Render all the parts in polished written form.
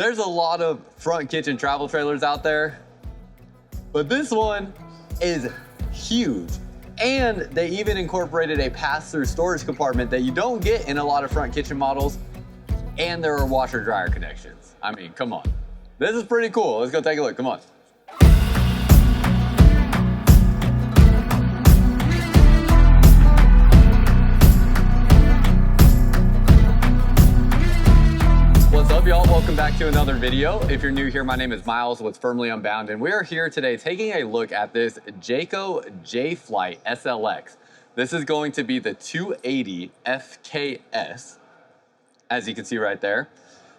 There's a lot of front kitchen travel trailers out there, but this one is huge. And they even incorporated a pass-through storage compartment that you don't get in a lot of front kitchen models. And there are washer dryer connections. I mean, come on. This is pretty cool. Let's go take a look, come on. What's up, y'all? Welcome back to another video. If you're new here, my name is Myles with Firmly Unbound, and we are here today taking a look at this Jayco Jay Flight SLX. This is going to be the 280 FKS, as you can see right there.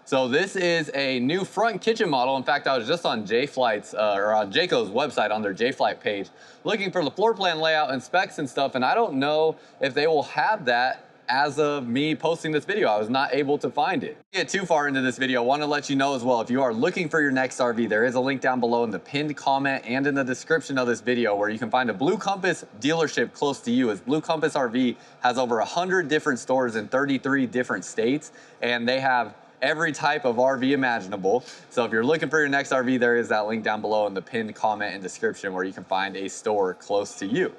So this is a new front kitchen model. In fact, I was just on Jay Flight's or on Jayco's website on their Jay Flight page looking for the floor plan layout and specs and stuff, and I don't know if they will have that as of me posting this video. I was not able to find it. Get too far into this video, I want to let you know as well, if you are looking for your next RV, there is a link down below in the pinned comment and in the description of this video where you can find a Blue Compass dealership close to you, as Blue Compass RV has over 100 different stores in 33 different states, and they have every type of RV imaginable. So if you're looking for your next RV, there is that link down below in the pinned comment and description where you can find a store close to you.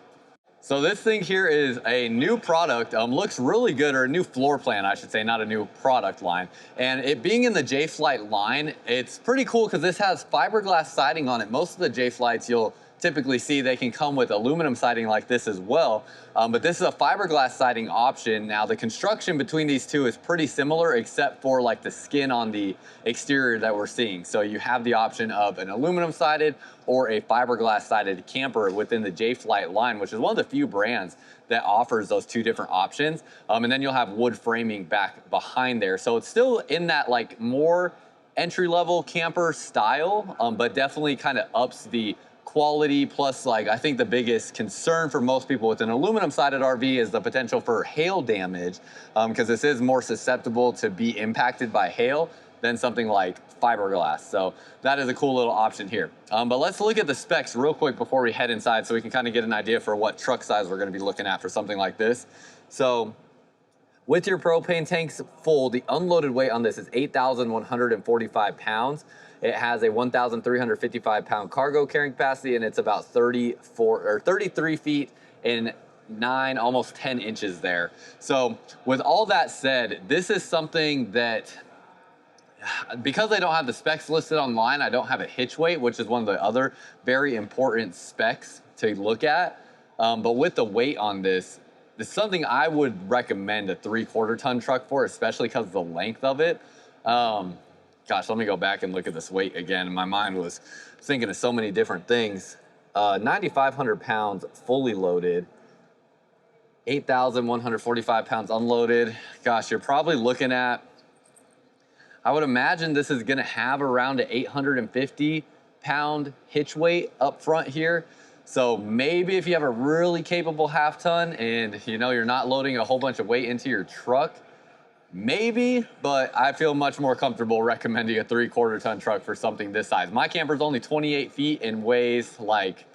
So this thing here is a new product, looks really good, or a new floor plan, I should say, not a new product line. And it being in the Jay Flight line, it's pretty cool because this has fiberglass siding on it. Most of the Jay Flights you'll typically see, they can come with aluminum siding like this as well. But this is a fiberglass siding option. Now the construction between these two is pretty similar except for like the skin on the exterior that we're seeing. So you have the option of an aluminum sided or a fiberglass sided camper within the Jay Flight line, which is one of the few brands that offers those two different options. And then you'll have wood framing back behind there. So it's still in that like more entry-level camper style, but definitely kind of ups the quality. Plus, like, I think the biggest concern for most people with an aluminum sided RV is the potential for hail damage, because this is more susceptible to be impacted by hail than something like fiberglass. So that is a cool little option here. But let's look at the specs real quick before we head inside so we can kind of get an idea for what truck size we're going to be looking at for something like this. So with your propane tanks full, the unloaded weight on this is 8,145 pounds. It has a 1,355 pound cargo carrying capacity, and it's about 33 feet and 9, almost 10 inches there. So with all that said, this is something that, because I don't have the specs listed online, I don't have a hitch weight, which is one of the other very important specs to look at. But with the weight on this, it's something I would recommend a 3/4 ton truck for, especially because of the length of it. Gosh, let me go back and look at this weight again. My mind was thinking of so many different things. 9,500 pounds fully loaded, 8,145 pounds unloaded. Gosh, you're probably looking at, I would imagine this is gonna have around an 850 pound hitch weight up front here. So maybe if you have a really capable half ton and you know you're not loading a whole bunch of weight into your truck, maybe, but I feel much more comfortable recommending a 3/4 ton truck for something this size. My camper's only 28 feet and weighs like,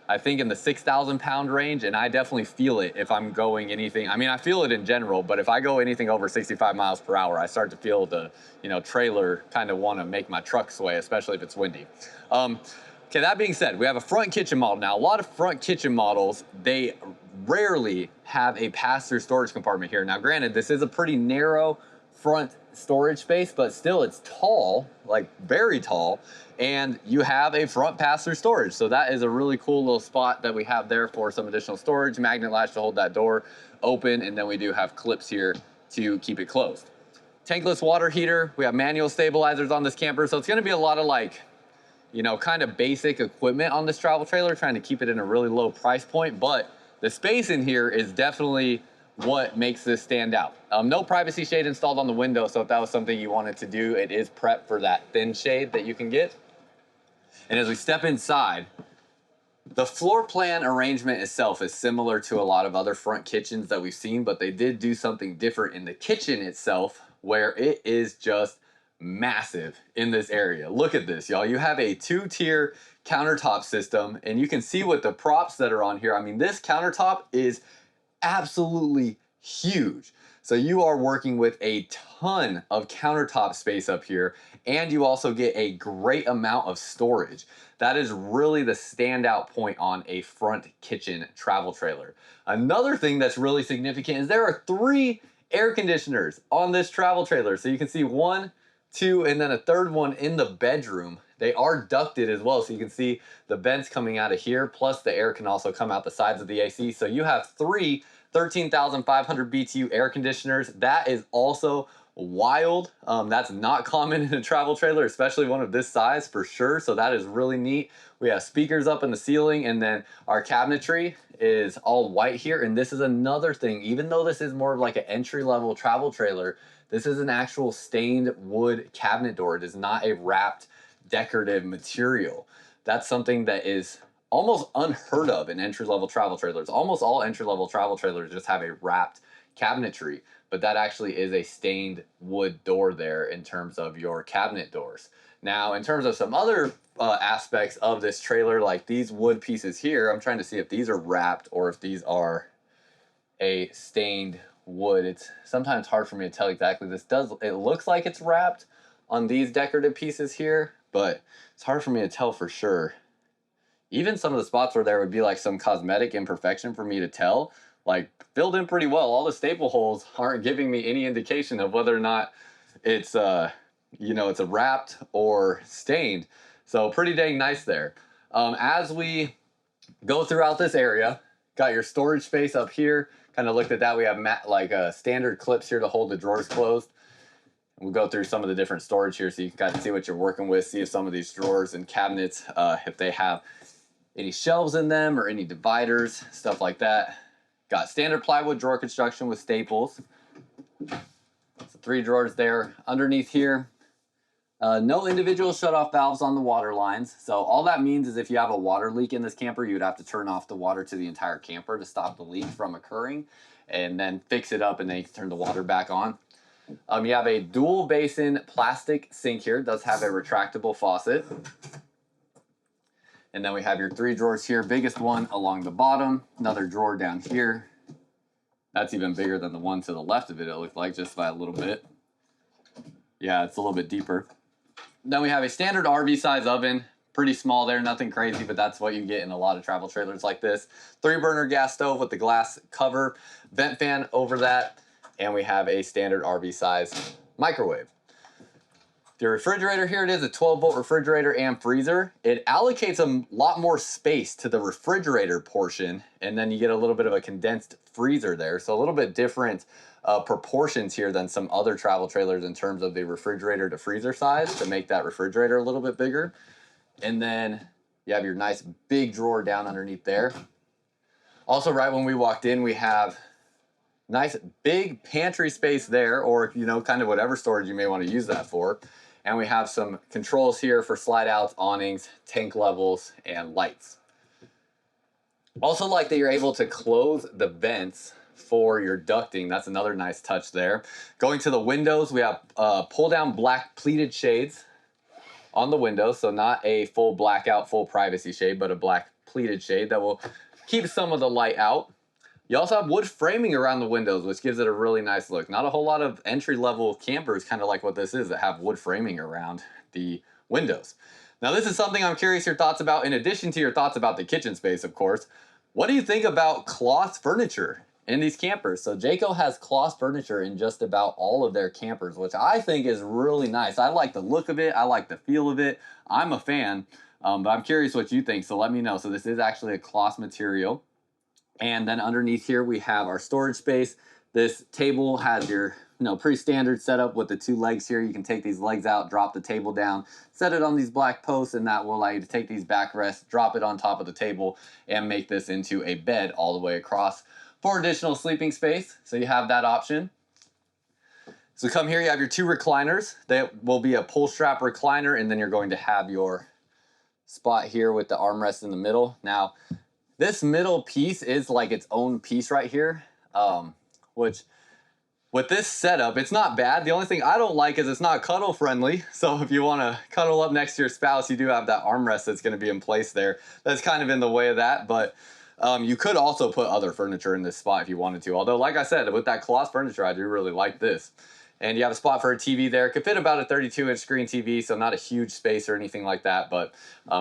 I think in the 6,000 pound range, and I definitely feel it if I'm going anything. I mean, I feel it in general, but if I go anything over 65 miles per hour, I start to feel the, you know, trailer kind of want to make my truck sway, especially if it's windy. Okay, that being said, we have a front kitchen model. Now, a lot of front kitchen models, they rarely have a pass-through storage compartment here. Now, granted, this is a pretty narrow front storage space, but still it's tall, like very tall, and you have a front pass-through storage. So that is a really cool little spot that we have there for some additional storage, magnet latch to hold that door open, and then we do have clips here to keep it closed. Tankless water heater, we have manual stabilizers on this camper, so it's gonna be a lot of like, you know, kind of basic equipment on this travel trailer, trying to keep it in a really low price point, but the space in here is definitely what makes this stand out. No privacy shade installed on the window, so if that was something you wanted to do, it is prepped for that thin shade that you can get. And as we step inside, the floor plan arrangement itself is similar to a lot of other front kitchens that we've seen, but they did do something different in the kitchen itself, where it is just massive in this area. Look at this, y'all. You have a 2-tier countertop system, and you can see with the props that are on here, I mean, this countertop is absolutely huge. So you are working with a ton of countertop space up here, and you also get a great amount of storage. That is really the standout point on a front kitchen travel trailer. Another thing that's really significant is there are 3 air conditioners on this travel trailer. So you can see 1, 2, and then a third one in the bedroom. They are ducted as well, so you can see the vents coming out of here, plus the air can also come out the sides of the AC. So you have 3 13,500 BTU air conditioners. That is also wild. That's not common in a travel trailer, especially one of this size for sure. So that is really neat. We have speakers up in the ceiling, and then our cabinetry is all white here. And this is another thing, even though this is more of like an entry-level travel trailer, this is an actual stained wood cabinet door. It is not a wrapped decorative material. That's something that is almost unheard of in entry-level travel trailers. Almost all entry-level travel trailers just have a wrapped cabinetry, but that actually is a stained wood door there in terms of your cabinet doors. Now, in terms of some other aspects of this trailer, like these wood pieces here, I'm trying to see if these are wrapped or if these are a stained wood. It's sometimes hard for me to tell exactly. It looks like it's wrapped on these decorative pieces here, but it's hard for me to tell for sure. Even some of the spots where there would be like some cosmetic imperfection for me to tell, like filled in pretty well. All the staple holes aren't giving me any indication of whether or not it's it's a wrapped or stained. So pretty dang nice there. As we go throughout this area, got your storage space up here. Kind of looked at that. We have standard clips here to hold the drawers closed. We'll go through some of the different storage here so you can kind of see what you're working with, see if some of these drawers and cabinets, if they have any shelves in them or any dividers, stuff like that. Got standard plywood drawer construction with staples. So 3 drawers there. Underneath here, no individual shut-off valves on the water lines. So all that means is if you have a water leak in this camper, you would have to turn off the water to the entire camper to stop the leak from occurring, and then fix it up, and then you can turn the water back on. You have a dual basin plastic sink here. It does have a retractable faucet. And then we have your 3 drawers here. Biggest one along the bottom. Another drawer down here. That's even bigger than the one to the left of it, it looked like, just by a little bit. Yeah, it's a little bit deeper. Then we have a standard RV size oven. Pretty small there, nothing crazy, but that's what you get in a lot of travel trailers like this. 3-burner gas stove with the glass cover. Vent fan over that. And we have a standard RV size microwave. The refrigerator here, it is a 12-volt refrigerator and freezer. It allocates a lot more space to the refrigerator portion, and then you get a little bit of a condensed freezer there. So a little bit different proportions here than some other travel trailers in terms of the refrigerator to freezer size to make that refrigerator a little bit bigger. And then you have your nice big drawer down underneath there. Also, right when we walked in, we have nice big pantry space there, or kind of whatever storage you may want to use that for. And we have some controls here for slide outs, awnings, tank levels, and lights. Also like that you're able to close the vents for your ducting. That's another nice touch there. Going to the windows, we have pull down black pleated shades on the windows. So not a full blackout, full privacy shade, but a black pleated shade that will keep some of the light out. You also have wood framing around the windows, which gives it a really nice look. Not a whole lot of entry-level campers, kind of like what this is, that have wood framing around the windows. Now, this is something I'm curious your thoughts about, in addition to your thoughts about the kitchen space, of course. What do you think about cloth furniture in these campers? So Jayco has cloth furniture in just about all of their campers, which I think is really nice. I like the look of it. I like the feel of it. I'm a fan, but I'm curious what you think, so let me know. So this is actually a cloth material. And then underneath here, we have our storage space. This table has your pretty standard setup with the 2 legs here. You can take these legs out, drop the table down, set it on these black posts, and that will allow you to take these backrests, drop it on top of the table, and make this into a bed all the way across for additional sleeping space. So you have that option. So come here, you have your 2 recliners. They will be a pull strap recliner, and then you're going to have your spot here with the armrest in the middle. Now, this middle piece is like its own piece right here, which with this setup, it's not bad. The only thing I don't like is it's not cuddle friendly. So if you want to cuddle up next to your spouse, you do have that armrest that's going to be in place there. That's kind of in the way of that. But You could also put other furniture in this spot if you wanted to. Although, like I said, with that cloth furniture, I do really like this. And you have a spot for a TV there. It could fit about a 32-inch screen TV, so not a huge space or anything like that. But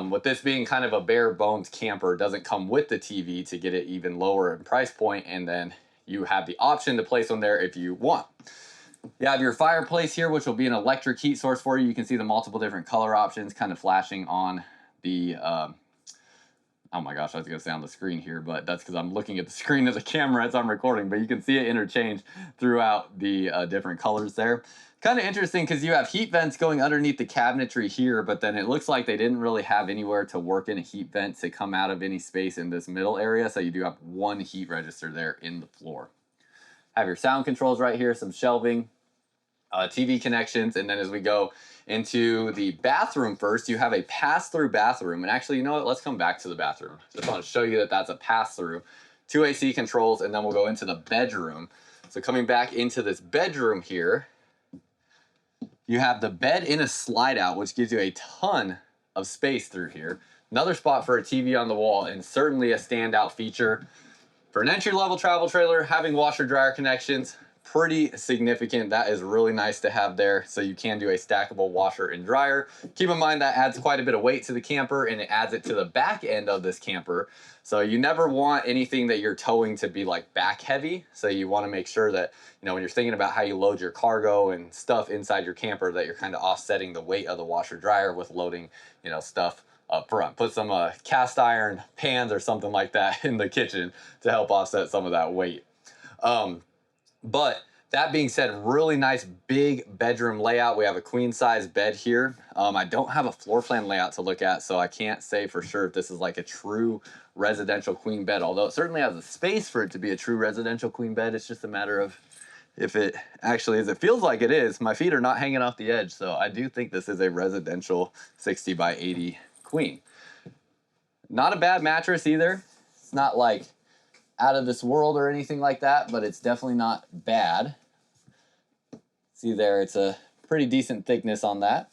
with this being kind of a bare bones camper, it doesn't come with the TV to get it even lower in price point. And then you have the option to place one there if you want. You have your fireplace here, which will be an electric heat source for you. You can see the multiple different color options kind of flashing on the oh my gosh, I was going to say on the screen here, but that's because I'm looking at the screen of the camera as I'm recording, but you can see it interchange throughout the different colors there. Kind of interesting because you have heat vents going underneath the cabinetry here, but then it looks like they didn't really have anywhere to work in a heat vent to come out of any space in this middle area, so you do have one heat register there in the floor. Have your sound controls right here, some shelving, TV connections, and then as we go into the bathroom first, you have a pass-through bathroom. And actually, you know what? Let's come back to the bathroom. Just want to show you that that's a pass-through. 2 AC controls, and then we'll go into the bedroom. So coming back into this bedroom here, you have the bed in a slide-out, which gives you a ton of space through here. Another spot for a TV on the wall, and certainly a standout feature. For an entry-level travel trailer, having washer-dryer connections, pretty significant. That is really nice to have there, so you can do a stackable washer and dryer. Keep in mind that adds quite a bit of weight to the camper, and it adds it to the back end of this camper. So you never want anything that you're towing to be like back heavy. So you want to make sure that, you know, when you're thinking about how you load your cargo and stuff inside your camper, that you're kind of offsetting the weight of the washer dryer with loading, you know, stuff up front. Put some cast iron pans or something like that in the kitchen to help offset some of that weight. But that being said, really nice big bedroom layout. We have a queen size bed here. I don't have a floor plan layout to look at, so I can't say for sure if this is like a true residential queen bed, although it certainly has a space for it to be a true residential queen bed. It's just a matter of if it actually is. It feels like it is. My feet are not hanging off the edge, so I do think this is a residential 60 by 80 queen. Not a bad mattress either. It's not like out of this world or anything like that, but it's definitely not bad. See there, it's a pretty decent thickness on that.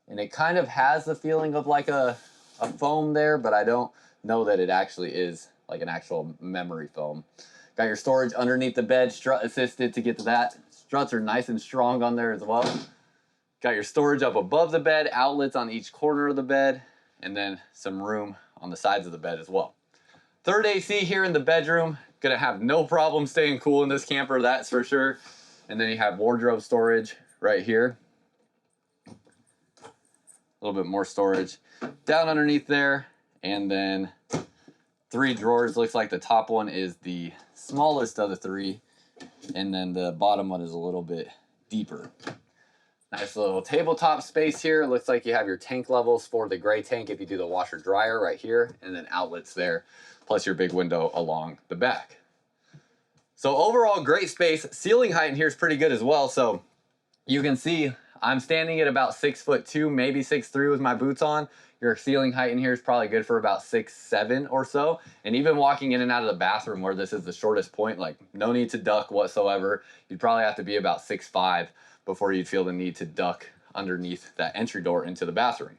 And it kind of has the feeling of like a foam there, but I don't know that it actually is like an actual memory foam. Got your storage underneath the bed, strut assisted to get to that. Struts are nice and strong on there as well. Got your storage up above the bed, outlets on each corner of the bed, and then some room on the sides of the bed as well. Third AC here in the bedroom. Gonna have no problem staying cool in this camper, that's for sure. And then you have wardrobe storage right here. A little bit more storage down underneath there. And then 3 drawers. Looks like the top one is the smallest of the 3. And then the bottom one is a little bit deeper. Nice little tabletop space here. Looks like you have your tank levels for the gray tank if you do the washer dryer right here, and then outlets there, plus your big window along the back. So overall, great space. Ceiling height in here is pretty good as well. So you can see I'm standing at about 6'2", maybe 6'3" with my boots on. Your ceiling height in here is probably good for about 6'7" or so. And even walking in and out of the bathroom where this is the shortest point, like no need to duck whatsoever. You'd probably have to be about 6'5" before you'd feel the need to duck underneath that entry door into the bathroom.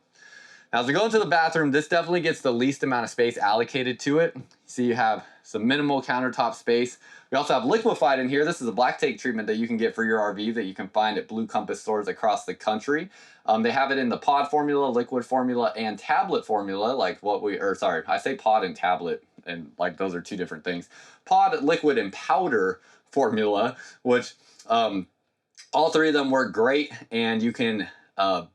Now, as we go into the bathroom, this definitely gets the least amount of space allocated to it. See, you have some minimal countertop space. We also have liquefied in here. This is a black tank treatment that you can get for your RV that you can find at Blue Compass stores across the country. They have it in the pod formula, liquid formula, and tablet formula, like what we, or sorry, I say pod and tablet, and like those are two different things. Pod, liquid, and powder formula, which all 3 of them work great, and you can, oh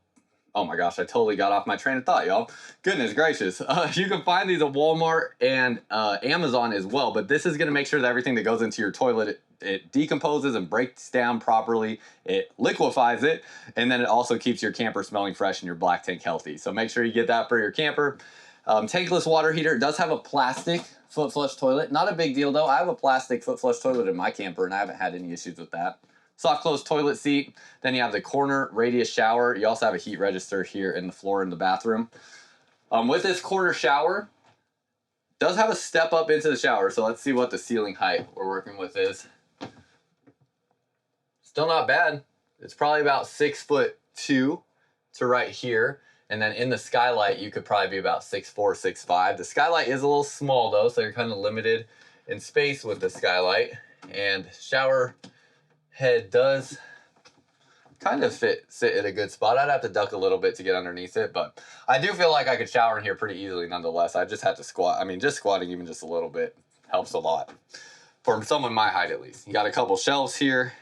my gosh, I totally got off my train of thought, y'all. Goodness gracious. You can find these at Walmart and Amazon as well, but this is gonna make sure that everything that goes into your toilet, it decomposes and breaks down properly, it liquefies it, and then it also keeps your camper smelling fresh and your black tank healthy. So make sure you get that for your camper. Tankless water heater. It does have a plastic foot flush toilet. Not a big deal though. I have a plastic foot flush toilet in my camper and I haven't had any issues with that. Soft close toilet seat. Then you have the corner radius shower. You also have a heat register here in the floor in the bathroom. With this corner shower, does have a step up into the shower. So let's see what the ceiling height we're working with is. Still not bad. It's probably about 6'2" to right here. And then in the skylight, you could probably be about 6'4", 6'5". The skylight is a little small though, so you're kind of limited in space with the skylight. And shower head does kind of sit at a good spot. I'd have to duck a little bit to get underneath it, but I do feel like I could shower in here pretty easily nonetheless. I just have to squat. I mean, just squatting even just a little bit helps a lot. For someone my height at least. You got a couple shelves here,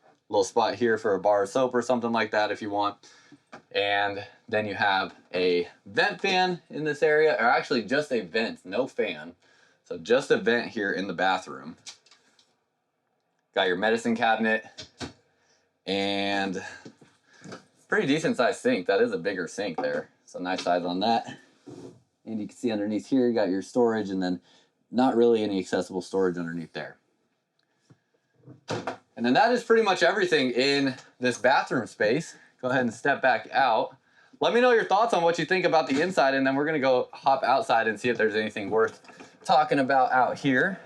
a little spot here for a bar of soap or something like that if you want. And then you have a vent fan in this area, or actually just a vent, no fan. So just a vent here in the bathroom. Got your medicine cabinet and pretty decent sized sink. That is a bigger sink there. So nice size on that. And you can see underneath here, you got your storage, and then not really any accessible storage underneath there. And then that is pretty much everything in this bathroom space. Go ahead and step back out. Let me know your thoughts on what you think about the inside, and then we're gonna go hop outside and see if there's anything worth talking about out here.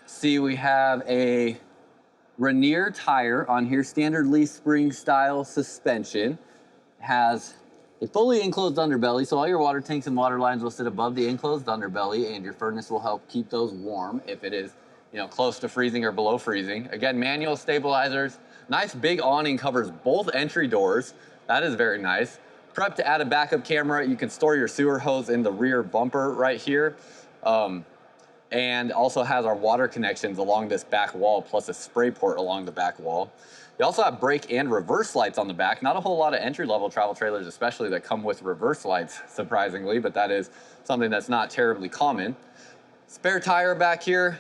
See, we have a Rainier tire on here, standard leaf spring style suspension. Has a fully enclosed underbelly, so all your water tanks and water lines will sit above the enclosed underbelly, and your furnace will help keep those warm if it is, you know, close to freezing or below freezing. Again, manual stabilizers. Nice big awning covers both entry doors. That is very nice. Prep to add a backup camera. You can store your sewer hose in the rear bumper right here. And also has our water connections along this back wall, plus a spray port along the back wall. You also have brake and reverse lights on the back. Not a whole lot of entry-level travel trailers, especially that come with reverse lights, surprisingly, but that is something that's not terribly common. Spare tire back here.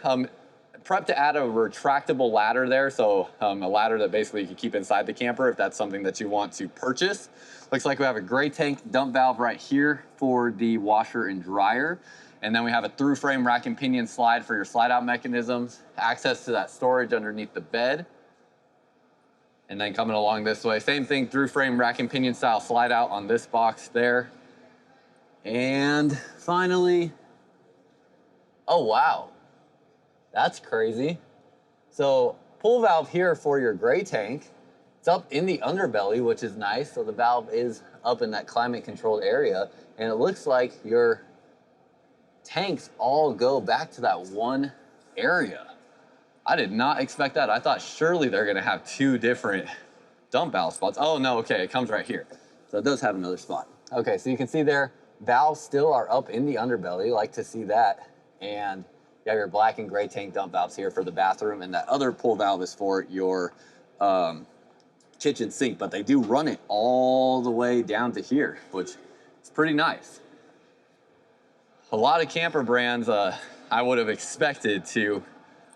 Prep to add a retractable ladder there, so a ladder that basically you can keep inside the camper if that's something that you want to purchase. Looks like we have a gray tank dump valve right here for the washer and dryer. And then we have a through frame rack and pinion slide for your slide out mechanisms, access to that storage underneath the bed. And then coming along this way, same thing, through frame rack and pinion style slide out on this box there. And finally, oh wow, that's crazy. So pull valve here for your gray tank. It's up in the underbelly, which is nice. So the valve is up in that climate controlled area. And it looks like your tanks all go back to that one area. I did not expect that. I thought surely they're gonna have two different dump valve spots. Oh no, okay, it comes right here. So it does have another spot. Okay, so you can see there, valves still are up in the underbelly. Like to see that. And you have your black and gray tank dump valves here for the bathroom, and that other pull valve is for your kitchen sink, but they do run it all the way down to here, which is pretty nice. A lot of camper brands, I would have expected to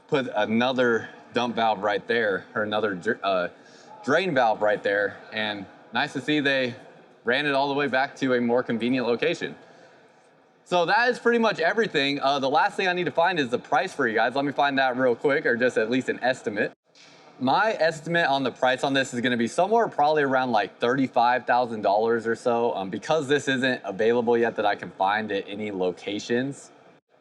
put another dump valve right there, or another drain valve right there, and nice to see they ran it all the way back to a more convenient location. So that is pretty much everything. The last thing I need to find is the price for you guys. Let me find that real quick, or just at least an estimate. My estimate on the price on this is gonna be somewhere probably around like $35,000 or so. Because this isn't available yet that I can find at any locations.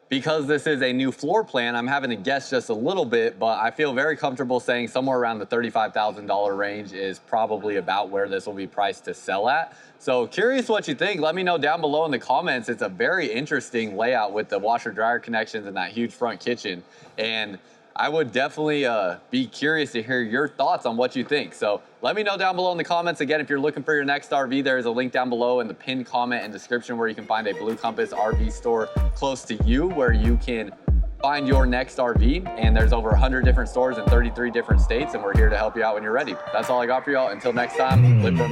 Because this is a new floor plan, I'm having to guess just a little bit, but I feel very comfortable saying somewhere around the $35,000 range is probably about where this will be priced to sell at. So curious what you think. Let me know down below in the comments. It's a very interesting layout with the washer dryer connections and that huge front kitchen. And I would definitely be curious to hear your thoughts on what you think. So let me know down below in the comments. Again, if you're looking for your next RV, there is a link down below in the pinned comment and description where you can find a Blue Compass RV store close to you where you can find your next RV. And there's over 100 different stores in 33 different states, and we're here to help you out when you're ready. That's all I got for y'all. Until next time, live for